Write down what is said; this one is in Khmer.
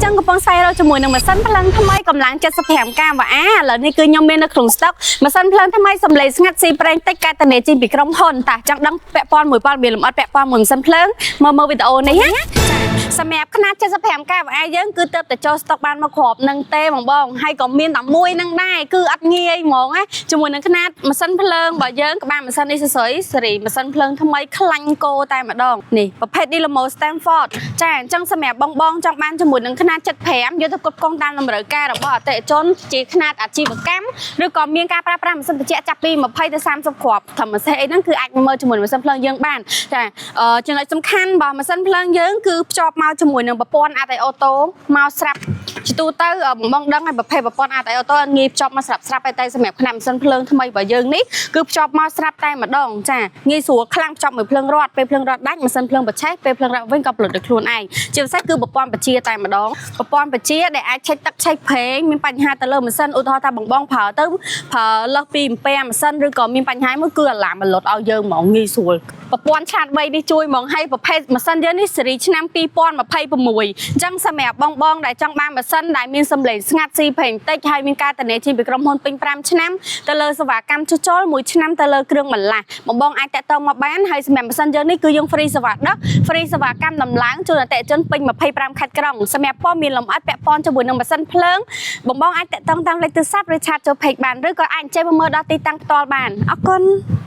យើងកំពុងស្វែងរកជាមួយនឹងម៉ាស៊ីនភ្លើងថ្មីកម្លាំង75 កាវ៉ាឥឡូវនេះគឺខ្ញុំមាននៅក្នុងស្តុកម៉ាស៊ីនភ្លើងថ្មីសំឡេងស្ងាត់ស៊ីប្រេងតិចកាតនេចេញពីក្រុមហ៊ុនតាចង់ដឹងពាក់ព័ន្ធមួយព័ត៌មានលម្អិតពាក់ព័ន្ធមួយម៉ាស៊ីនភ្លើងមកមើលវីដេអូនេះណាសម្រាប់ຂະຫນាត75 កាវ៉ាយើងគឺទៅតែចូលស្តុកបានមកគ្រាប់នឹងទេបងហើយក៏មានតែមួយនឹងដែរគឺអត់ងាយហ្មងណាជាមួយនឹងຂະຫນាតម៉ាស៊ីនភ្លើងរបស់យើងក្បាលម៉ាស៊ីននេះសរសេរីម៉ាស៊ីនភ្លើងថ្មីខ្លាញ់គោតែម្ដងនេះប្រភេទ Dynamo Stanford ចាអញ្ចឹងសម្រាប់បងចង់បានជាមួយនឹងຂະຫນាត75យកទៅគ្រប់គ្រងតាមតម្រូវការរបស់អតិថិជនជាຂະຫນាតអាជីវកម្មឬក៏មានការប្រើប្រាស់ម៉ាស៊ីនត្រជាក់ចាប់ពី20ទៅ30គ្រាប់ធម្មតាអីហ្នឹងគឺអាចមើលជាមួយម៉ាស៊ីនភ្លើងយើងបានចាចំណុចសំខាន់របស់ម៉ាស៊ីនភ្លើងយើងគឺភ្ជាប់មកជាមួយនឹងប្រព័ន្ធអាតេអូតូមកស្រាប់ជាទូទៅបងដឹងហើយប្រភេទប្រព័ន្ធអាតេអូតូងាយភ្ជាប់មកស្រាប់តែសម្រាប់ຂະຫນាតម៉ាស៊ីនភ្លើងថ្មីរបស់យើងនេះគឺភ្ជាប់មកស្រាប់តែម្ដងចាងាយស្រួលខ្លាំងភ្ជាប់មួយភ្លើងរត់ពេលភ្លើងរត់ដាច់ម៉ាស៊ីនភ្លើងបច្ឆេះពេលភ្លើងរត់វិញក៏ផលិតដោយខ្លួនឯងជាពិសេសគឺប្រព័ន្ធបច្ជាតែម្ដងប្រព័ន្ធបច្ជាដែលអាចឆេចទឹកឆេចប្រេងមានបញ្ហាទៅលើម៉ាស៊ីនឧទាហរណ៍ថាបងប្រើទៅប្រើលើសពីអំពែម៉ាស៊ីនឬក៏មានបញ្ហាមួយគឺអាឡាមបន្លត់ឲ្យយើងហ្មងងាយស្រួលប្រព័ន្ធឆ្លាតវៃនេះជួយហ្មងឲ្យប្រភេទម៉ាស៊ីនយើងនេះស៊េរីឆ្នាំ2026អញ្ចឹងសម្រាប់បងដែលចង់បានម៉ាស៊ីនដែលមានសំឡេងស្ងាត់ស៊ីប្រេងតិចហើយមានការធានាជាពីក្រុមហ៊ុនពេញ5ឆ្នាំទៅលើសេវាកម្មជួសជុល1ឆ្នាំទៅលើគ្រឿងបន្លាស់បងអាចតាក់ទងមកបានហើយសម្រាប់ម៉ាស៊ីនយើងនេះគឺយើងហ្វ្រីសេវាដឹកហ្វ្រីសេវាកម្មដំឡើងជូនអតិថិជនពេញ25ខេត្តក្រុងសម្រាប់ព័ត៌មានលម្អិតពាក់ព័ន្ធជាមួយនឹងម៉ាស៊ីនភ្លើងបងអាចតាក់ទងតាមលេខទូរស័ព្ទឬឆាតចូល page បានឬក៏អាចអញ្ជើញមកមើលដល់ទីតាំងផ្ទាល់បានអរគុណ